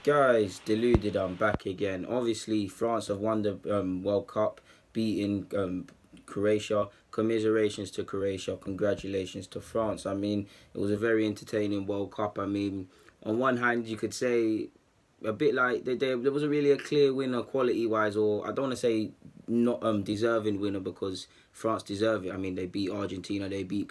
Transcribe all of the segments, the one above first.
Guys, deluded, I'm back again. Obviously, France have won the World Cup, beating Croatia. Commiserations to Croatia, congratulations to France. I mean, it was a very entertaining World Cup. I mean, on one hand, you could say a bit like there wasn't really a clear winner quality wise, or I don't want to say not deserving winner because France deserve it. I mean, they beat Argentina, they beat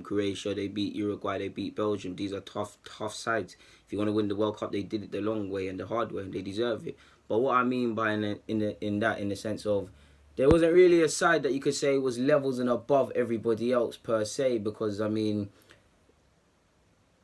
Croatia, they beat Uruguay, they beat Belgium. These are tough sides. If you want to win the World Cup, they did it the long way and the hard way, and they deserve it. But what I mean by in the sense of there wasn't really a side that you could say was levels and above everybody else per se, because I mean,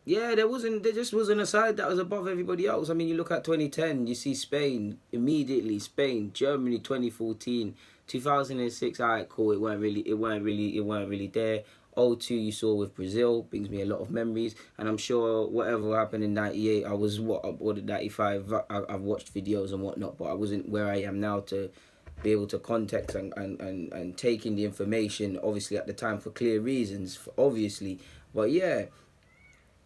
yeah, there just wasn't a side that was above everybody else. I mean, you look at 2010, you see Spain immediately, Spain, Germany 2014, 2006. Alright, cool. It weren't really there. 02 you saw with Brazil brings me a lot of memories, and I'm sure whatever happened in 98, I was what did 95. I've watched videos and whatnot, but I wasn't where I am now to be able to context and take in the information. Obviously, at the time for clear reasons, obviously, but yeah.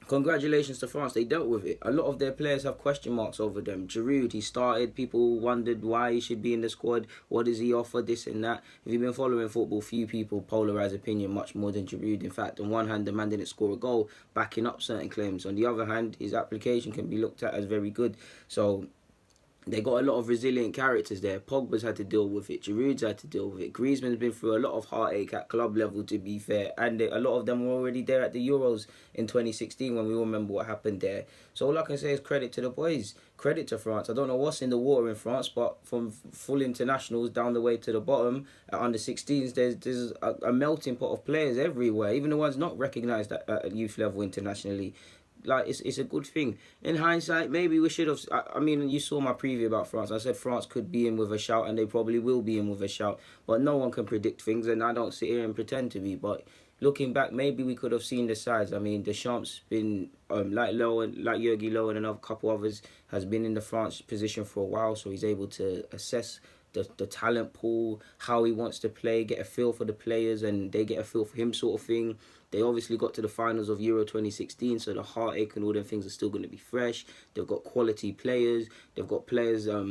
Congratulations to France. They dealt with it. A lot of their players have question marks over them. Giroud, he started. People wondered why he should be in the squad. What does he offer? This and that. If you've been following football, few people polarize opinion much more than Giroud. In fact, on one hand, the man didn't score a goal, backing up certain claims. On the other hand, his application can be looked at as very good. So they got a lot of resilient characters there. Pogba's had to deal with it. Giroud's had to deal with it. Griezmann's been through a lot of heartache at club level, to be fair. And a lot of them were already there at the Euros in 2016 when we all remember what happened there. So all I can say is credit to the boys. Credit to France. I don't know what's in the water in France, but from full internationals down the way to the bottom at under 16s, there's a melting pot of players everywhere. Even the ones not recognised at youth level internationally. Like, it's a good thing. In hindsight, maybe we should have. I mean, you saw my preview about France. I said France could be in with a shout, and they probably will be in with a shout. But no one can predict things, and I don't sit here and pretend to be. But looking back, maybe we could have seen the sides. I mean, Deschamps been like Lowen, like Jurgi Low, and another couple others has been in the France position for a while, so he's able to assess the talent pool, how he wants to play, get a feel for the players, and they get a feel for him, sort of thing. They obviously got to the finals of Euro 2016, so the heartache and all them things are still going to be fresh. They've got quality players. They've got players, I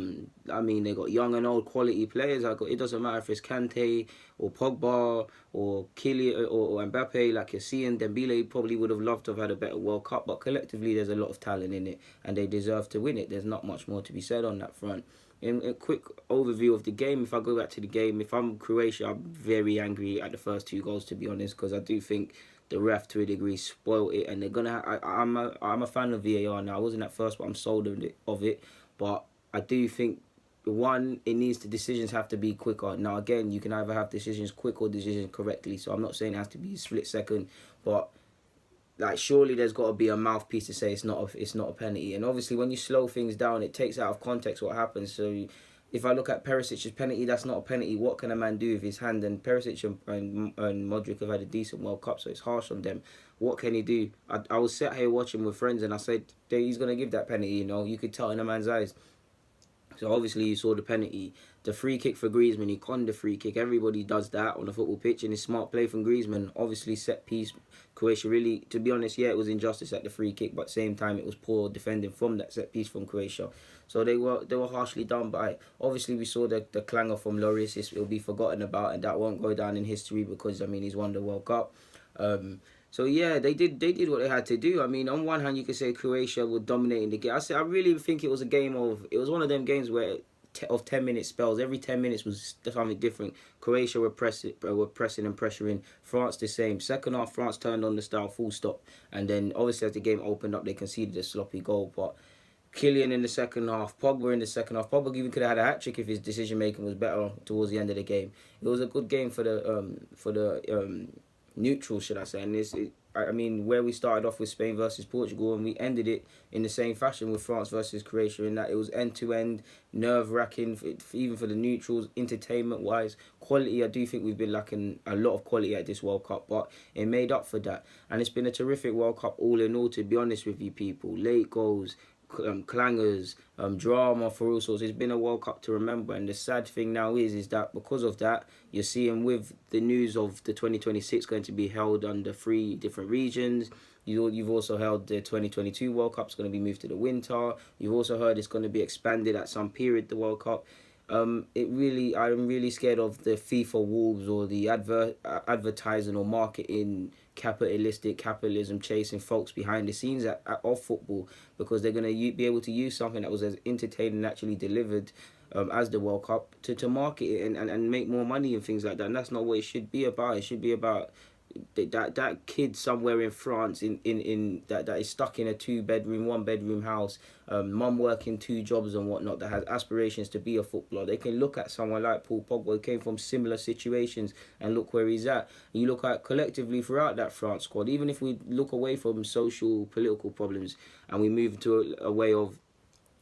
mean, they got young and old quality players. It doesn't matter if it's Kante or Pogba or Kylian or Mbappe, like you're seeing. Dembele probably would have loved to have had a better World Cup, but collectively there's a lot of talent in it, and they deserve to win it. There's not much more to be said on that front. In a quick overview of the game, if I go back to the game, if I'm Croatia, I'm very angry at the first two goals, to be honest, because I do think the ref to a degree spoiled it, and they're gonna. I'm a fan of VAR now. I wasn't at first, but I'm sold of it. But I do think one, it needs the decisions have to be quicker. Now again, you can either have decisions quick or decisions correctly. So I'm not saying it has to be a split second, but like surely there's got to be a mouthpiece to say it's not a penalty. And obviously when you slow things down, it takes out of context what happens. So if I look at Perisic's penalty, that's not a penalty. What can a man do with his hand? And Perisic and Modric have had a decent World Cup, so it's harsh on them. What can he do? I was sat here watching with friends, and I said he's gonna give that penalty. You know, you could tell in a man's eyes. So obviously you saw the penalty. The free kick for Griezmann, he conned the free kick. Everybody does that on a football pitch, and it's smart play from Griezmann. Obviously set piece. Croatia really, to be honest, yeah, it was injustice at the free kick, but at the same time it was poor defending from that set piece from Croatia. So they were harshly done by. Obviously we saw the clanger from Lloris. It'll be forgotten about, and that won't go down in history because I mean he's won the World Cup. So yeah, they did what they had to do. I mean, on one hand, you could say Croatia were dominating the game. I really think it was a game of. It was one of them games where of 10 minute spells. Every 10 minutes was something different. Croatia were pressing and pressuring. France the same. Second half, France turned on the style, full stop. And then obviously as the game opened up, they conceded a sloppy goal. But Kylian in the second half, Pogba in the second half. Pogba even could have had a hat trick if his decision making was better towards the end of the game. It was a good game for the neutral, should I say? And I mean, where we started off with Spain versus Portugal, and we ended it in the same fashion with France versus Croatia, in that it was end to end, nerve wracking, even for the neutrals, entertainment wise, quality. I do think we've been lacking a lot of quality at this World Cup, but it made up for that, and it's been a terrific World Cup all in all. To be honest with you, people, late goals, clangers, drama for all sorts. It's been a World Cup to remember, and the sad thing now is that because of that, you're seeing with the news of the 2026 going to be held under 3 different regions. You've also heard the 2022 World Cup's going to be moved to the winter. You've also heard it's going to be expanded at some period, the World Cup. I'm really scared of the FIFA wolves or the advertising or marketing capitalism chasing folks behind the scenes of football, because they're going to be able to use something that was as entertaining and actually delivered as the World Cup to market it and make more money and things like that. And that's not what it should be about. It should be about that kid somewhere in France in that is stuck in a 2-bedroom, 1-bedroom house, mum working 2 jobs and whatnot, that has aspirations to be a footballer. They can look at someone like Paul Pogba, who came from similar situations, and look where he's at. And you look at collectively throughout that France squad, even if we look away from social political problems and we move to a way of,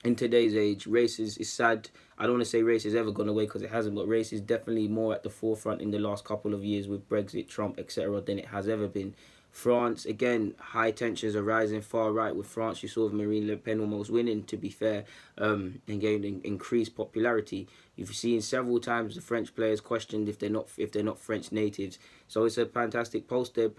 in today's age, race is sad. I don't want to say race has ever gone away, because it hasn't, but race is definitely more at the forefront in the last couple of years with Brexit, Trump, etc. than it has ever been. France, again, high tensions are rising far right with France. You saw Marine Le Pen almost winning, to be fair, and gaining increased popularity. You've seen several times the French players questioned if they're not French natives. So it's a fantastic poster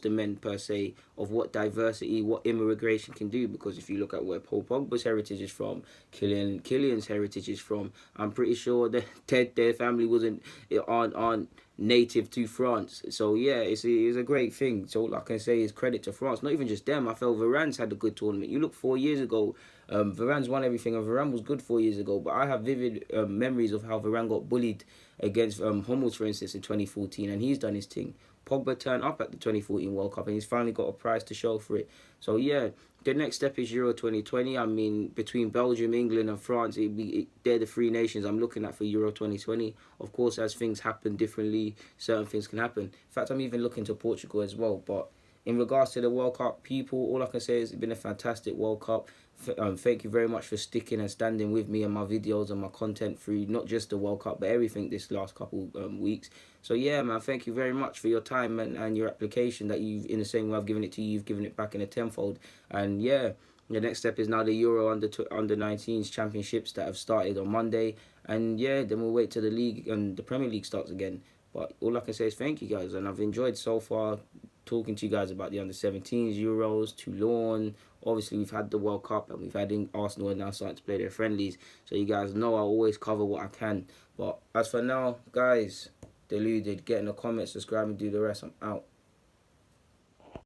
men per se of what diversity, what immigration can do. Because if you look at where Paul Pogba's heritage is from, Kylian's heritage is from, I'm pretty sure that their family aren't native to France. So yeah, it's a great thing. So all I can say is credit to France. Not even just them. I felt Varane's had a good tournament. You look 4 years ago, Varane's won everything, and Varane was good 4 years ago. But I have vivid memories of how Varane got bullied against Hummels, for instance, in 2014, and he's done his thing. Pogba turned up at the 2014 World Cup, and he's finally got a prize to show for it. So yeah, the next step is Euro 2020. I mean, between Belgium, England, and France, they're the 3 nations I'm looking at for Euro 2020. Of course, as things happen differently, certain things can happen. In fact, I'm even looking to Portugal as well. But in regards to the World Cup, people, all I can say is it's been a fantastic World Cup. Thank you very much for sticking and standing with me and my videos and my content through not just the World Cup, but everything this last couple weeks. So yeah, man, thank you very much for your time and your application that you've, in the same way I've given it to you, you've given it back in a tenfold. And yeah, the next step is now the Euro under 19s championships that have started on Monday. And yeah, then we'll wait till the league and the Premier League starts again. But all I can say is thank you guys, and I've enjoyed so far talking to you guys about the under 17s, Euros, Toulon. Obviously, we've had the World Cup and we've had Arsenal now starting to play their friendlies. So you guys know I always cover what I can. But as for now, guys, deluded. Get in the comments, subscribe, and do the rest. I'm out.